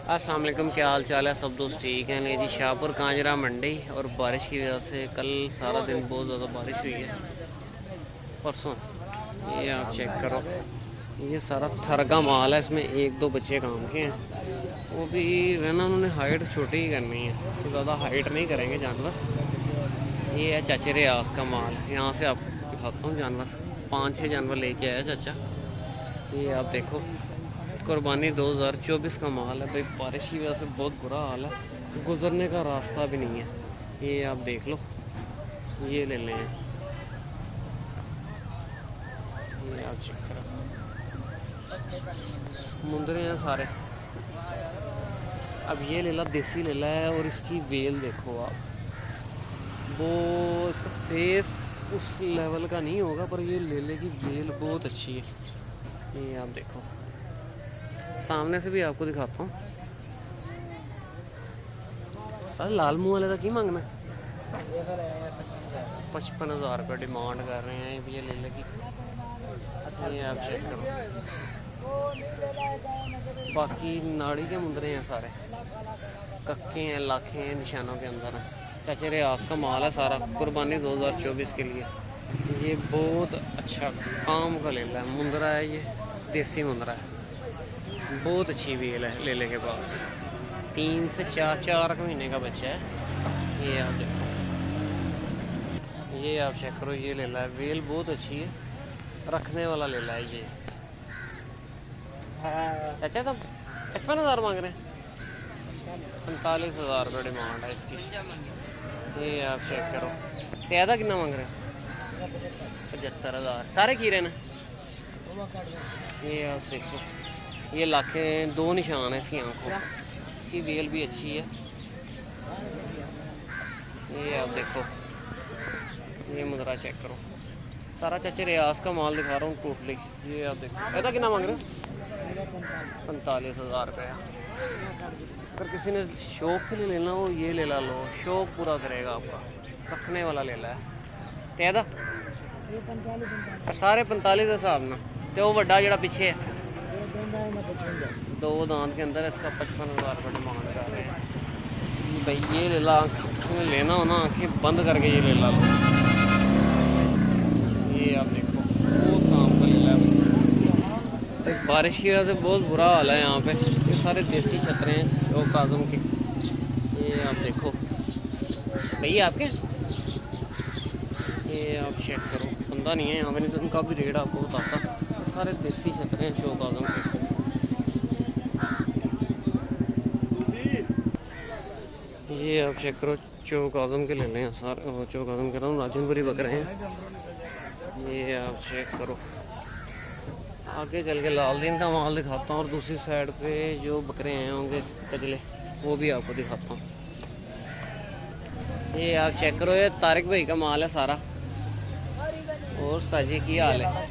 अस्सलाम वालेकुम, क्या हाल चाल है सब दोस्त? ठीक हैं। नहीं जी, शाहपुर कांजरा मंडी और बारिश की वजह से कल सारा दिन बहुत ज़्यादा बारिश हुई है। परसों ये आप चेक करो, ये सारा थर का माल है। इसमें एक दो बच्चे काम के हैं, वो भी रहना उन्होंने हाइट छोटी ही करनी है, तो ज़्यादा हाइट नहीं करेंगे जानवर। ये है चाचे रियाज का माल। यहाँ से आप दिखाता हूँ जानवर, 5-6 जानवर लेके आया चाचा। ये आप देखो, कुर्बानी 2024 का माल है भाई। बारिश की वजह से बहुत बुरा हाल है, गुजरने का रास्ता भी नहीं है। ये आप देख लो, ये ले लें, ये आप चेक करो, मुंदरे हैं सारे। अब ये लेला देसी लेला है, और इसकी वेल देखो आप, वो इसका फेस उस लेवल का नहीं होगा, पर ये लेले की वेल बहुत अच्छी है। ये आप देखो, सामने से भी आपको दिखाता हूँ। सर लाल मुँह वाले का की मांगना? 55,000 रुपये डिमांड कर रहे हैं ये ले लगी। ये आप चेक करो, बाकी नाड़ी के मुंदरे हैं सारे, कक्के हैं, लाखे हैं, निशानों के अंदर हैं। चाचे रियाज का माल है सारा, कुर्बानी 2024 के लिए। ये बहुत अच्छा काम का लेला है, मुंदरा है, ये देसी मुंदरा है, बहुत अच्छी वेल है लेले के पास। 3 से 4 महीने का बच्चा है। ये आप देखो, ये आप चेक करो, ये लेला है, वेल बहुत अच्छी है, रखने वाला लेला है ये। अच्छा, तो 55,000 मांग रहे हैं, 45,000 रुपये डिमांड है इसकी। ये आप चेक करो, त्यादा कितना मांग रहे हैं? 75,000। सारे कीरे ना। ये आप देखो, ये लाखे 2 निशान है इसकी आंखों, इसकी वेल भी अच्छी है। ये आप देखो, ये मुद्रा चेक करो, सारा चाचे रियाज का माल दिखा रहा हूँ टोटली। ये आप देखो, ऐसा कितना मांग रहे हो? 45,000 रुपये। अगर किसी ने शौक के लिए लेना हो, ये ले ला लो, शौक पूरा करेगा आपका, रखने वाला ले ला है। त्यादा सारे 45 के हिसाब ना, तो वो बड़ा जरा पीछे है 2 दांत के अंदर, इसका 55,000 रुपये डिमांड कर रहे हैं भाई। ये ले ला, तुम्हें लेना हो ना आँखें बंद करके ये ले ला लो। ये आप देखो, बहुत काम का ले ला है। बारिश की वजह से बहुत बुरा हाल है यहाँ पे। ये सारे देसी छतरे हैं चौक आज़म के। ये आप देखो भैया आपके, ये आप चेक करो, बंदा नहीं है यहाँ पे, नहीं तो उनका भी रेट आपको बताता। सारे देसी छतरे हैं चौक आज़म के। ये आप चेक करो, चौक आज़म के ले लें सारे, चौक आज़म के रहा हूँ, राजनपुरी बकरे हैं। ये आप चेक करो, आगे चल के लालदीन का माल दिखाता हूँ, और दूसरी साइड पे जो बकरे हैं होंगे कजले, वो भी आपको दिखाता हूँ। ये आप चेक करो, ये तारिक भाई का माल है सारा। और साजी की हाल है?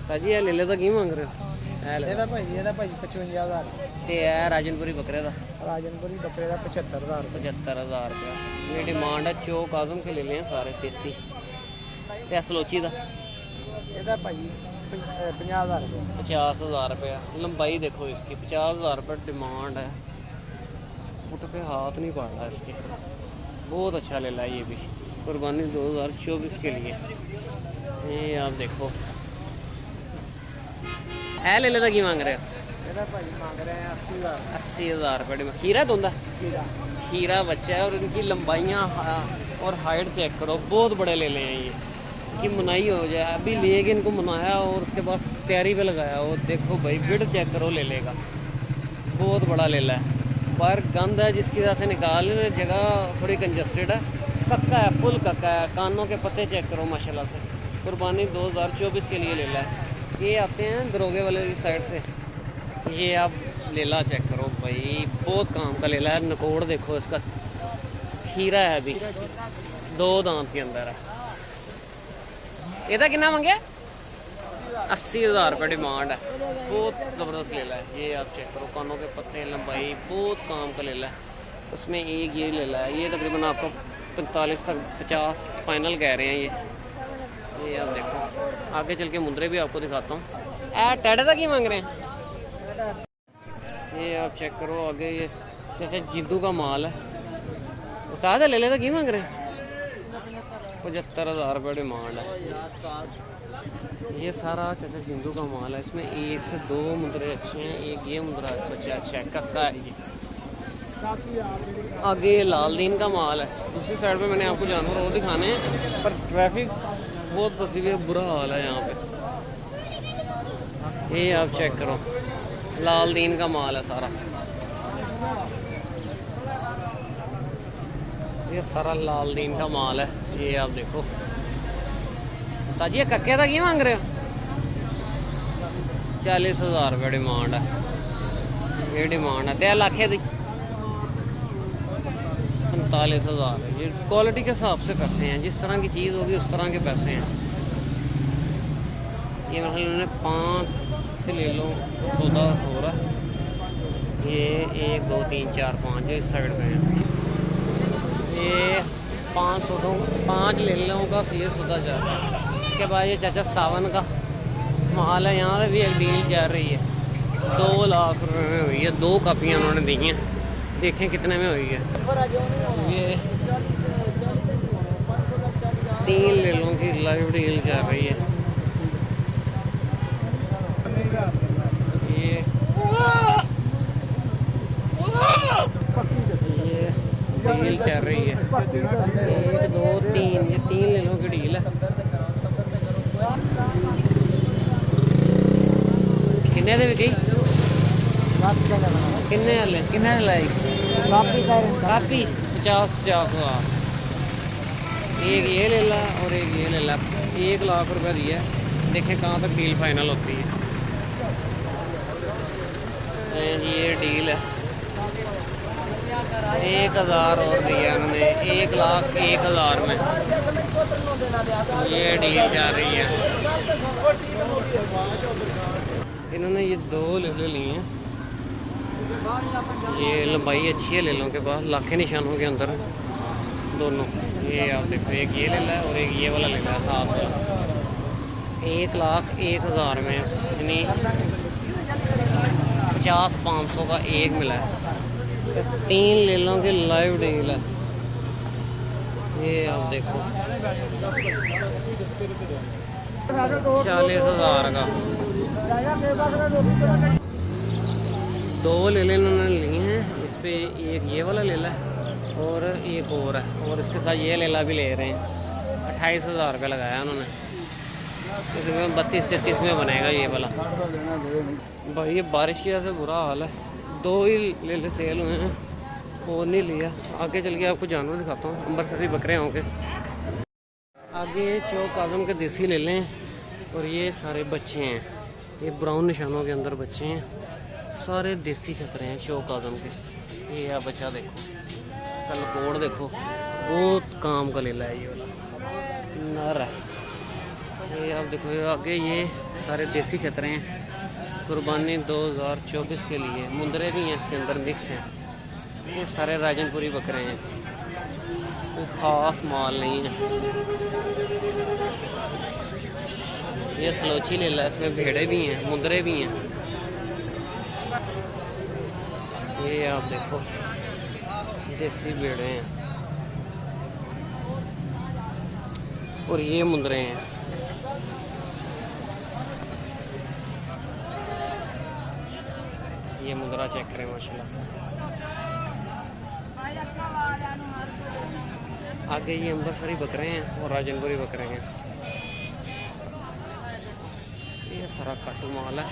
साजी है ले ले तो की मांग रहे हो? ਇਹਦਾ ਭਾਈ 55,000 ਤੇ ਇਹ ਰਾਜਨਪੁਰੀ ਬੱਕਰੇ ਦਾ ਰਾਜਨਪੁਰੀ ਬੱਕਰੇ ਦਾ 75,000 75,000 रुपया। ये डिमांड है चौक आज़म के ले लें सारे देसी। ਤੇ ਸਲੋਚੀ ਦਾ ਇਹਦਾ ਭਾਈ 50,000 ਰੁਪਏ। 50,000 रुपया। लंबाई देखो इसकी, 50,000 रुपये डिमांड है। उठ पे हाथ नहीं पड़ रहा इसके, बहुत अच्छा ले ला ये भी, कुर्बानी 2024 के लिए। ये आप देखो, है ले लेता की मांग रहे हो? ਇਹਦਾ ਭਾਈ ਮੰਗ ਰਹੇ हैं 80,000। 80,000 रुपये डिमांड। खीरा धुंदा खीरा बच्चा है, और इनकी लंबाइयाँ और हाइट चेक करो, बहुत बड़े ले लें ये कि मुनाई हो जाए। अभी ले के इनको मुनाया और उसके बाद तैयारी पे लगाया, और देखो भाई गिड चेक करो ले लेगा, बहुत बड़ा ले ला है। पर गंद है जिसकी वजह से निकाल, जगह थोड़ी कंजस्टेड है, कक्का है, फुल कक्का है, कानों के पत्ते चेक करो माशाल्लाह से। कुर्बानी 2024 के लिए ले ला है। ये आते हैं दरोगे वाले साइड से। ये आप लेला चेक करो भाई, बहुत काम का लेला है। नकोड़ देखो इसका, खीरा है अभी, 2 दांत के अंदर है। ਇਹਦਾ कितना मांगे? 80,000 रुपये डिमांड है, बहुत ज़बरदस्त लेला है। ये आप चेक करो, कानों के पत्ते, लंबाई, बहुत काम का लेला है। उसमें एक ये लेला है, ये तकरीबन आपको 45 तक 50 फाइनल कह रहे हैं ये आप देखो। आगे चल के मुंदरे भी आपको दिखाता हूँ। टैडे का की मांग रहे हैं? ये आप चेक करो आगे ये चाचा जिद्दू का माल है। उस्ताद ले लेता की मांग रहे हैं? 75,000 रुपये डिमांड है। ये सारा चाचा जिंदू का माल है। इसमें 1 से 2 मुद्रे अच्छे हैं, एक ये मुद्रा बच्चा अच्छा है, कक्का है ये। आगे ये लालदीन का माल है। दूसरी साइड पे मैंने आपको जानवर और दिखाने हैं, पर ट्रैफिक बहुत फंसी हुई है, बुरा हाल है यहाँ पे। ये आप चेक करो, लालदीन का माल है सारा। ये सारा लालदीन का माल है। ये आप देखो उस्ताद जी, ये कक्के का की मांग रहे हो? 40,000 रुपये डिमांड है। ये डिमांड है 3 लाख 45,000 है। ये क्वालिटी के हिसाब से पैसे हैं, जिस तरह की चीज़ होगी उस तरह के पैसे हैं। ये मतलब इन्होंने 5 ले लो सौदा हो रहा है। ये 1 2 3 4 5 जो इस साइड पे हैं, ये 5 ले लो का ये सौदा चल रहा है। इसके बाद ये चाचा सावन का माल है। यहाँ पे भी एक डील चल रही है, 2 लाख रुपये में हुई है। 2 कापियाँ उन्होंने दी हैं, देखें कितने में हुई है। ये 3 ले लो की लाइव डील चल रही है। ये डील चल रही है 1 2 3, ये 3 ले लो की डील है। किन्ने दे विकी? किन्ने वाले किन्ने लाई? कापी 50,000। एक ये ले ला और एक ये ले ला। 1 लाख रुपये दिया। देखें कहाँ तक डील फाइनल होती है। ये डील है 1,000 और दिया उन्होंने, 1,01,000 में ये डील जा रही है। इन्होंने ये 2 ले लिए हैं। ये लंबाई अच्छी है लेलों के पास, लाखे निशानों के अंदर दोनों। ये आप देखो, एक ये ले ला है और एक ये वाला ले ला है 7 वाला। 1,01,000 में, यानी 50-500 का एक मिला है। 3 ले लो की लाइव डील है। ये आप देखो 40,000 का। 2 ले ले इन्होंने लिए हैं। इस पर एक ये वाला ले ला और एक और है, और इसके साथ ये ले ला भी ले रहे हैं। 28,000 रुपये लगाया उन्होंने। इसमें 32-33 में बनेगा ये वाला। भाई ये बारिश की वजह से बुरा हाल है। 2 ही ले ले सेल हुए हैं और नहीं लिया। आगे चल के आपको जानवर दिखाता हूँ। अमृतसरी बकरे होंगे। आगे चौक आजम के देसी ले लें, और ये सारे बच्चे हैं। ये ब्राउन निशानों के अंदर बच्चे हैं, सारे देसी छतरे हैं चौक आजम के। ये आप बच्चा देखो, कल कोड देखो, बहुत काम का लेला है ये वाला, नर है। ये आप देखो आगे ये सारे देसी छतरे हैं, कुर्बानी 2024 के लिए। मुंदरे भी हैं इसके अंदर, मिक्स हैं। ये सारे राजनपुरी बकरे हैं, कोई खास माल नहीं है। ये सलोची ले ला, इसमें भेड़े भी हैं, मुंदरे भी हैं। ये आप देखो देसी भेड़े हैं, और ये मुंदरे हैं। ये मुंदरा चेक करें माशाल्लाह से। आगे ये अमृतसरी बकरे हैं और राजनपुरी बकरे हैं। ये सारा कट्टू माल है।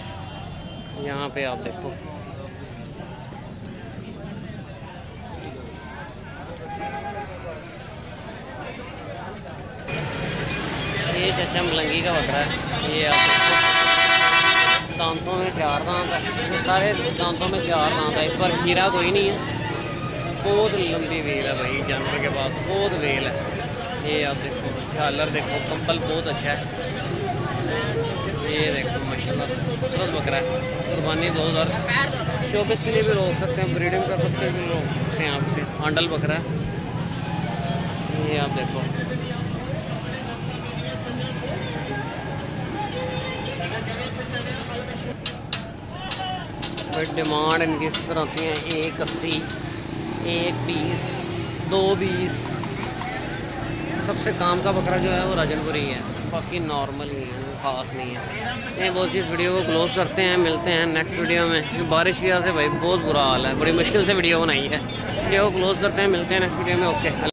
यहाँ पे आप देखो ये चचा मलंगी का बकरा है। ये आप देखो दांतों में 4 दांत है, ये सारे दांतों में 4 दांत है। इस पर खीरा कोई नहीं है। बहुत लंबी वेल है भाई जानवर के पास, बहुत वेल है। ये आप देखो झालर देखो, कंबल बहुत अच्छा है। ये देखो माशाल्लाह खूबसूरत बकरा है। कुर्बानी 2024 के लिए भी रोक सकते हैं, ब्रीडिंग पर्पज के भी रोक सकते हैं आपसे। आंडल बकरा है। ये आप देखो बट डिमांड इनकी इस तरह होती है 180, 120, 220। सबसे काम का बकरा जो है वो राजनपुरी है, बाकी नॉर्मल ही है, खास नहीं है। ये बहुत इस वीडियो को क्लोज करते हैं, मिलते हैं नेक्स्ट वीडियो में। बारिश की वजह से भाई बहुत बुरा हाल है, बड़ी मुश्किल से वीडियो बनाई है। वीडियो को क्लोज करते हैं, मिलते हैं नेक्स्ट वीडियो में। ओके।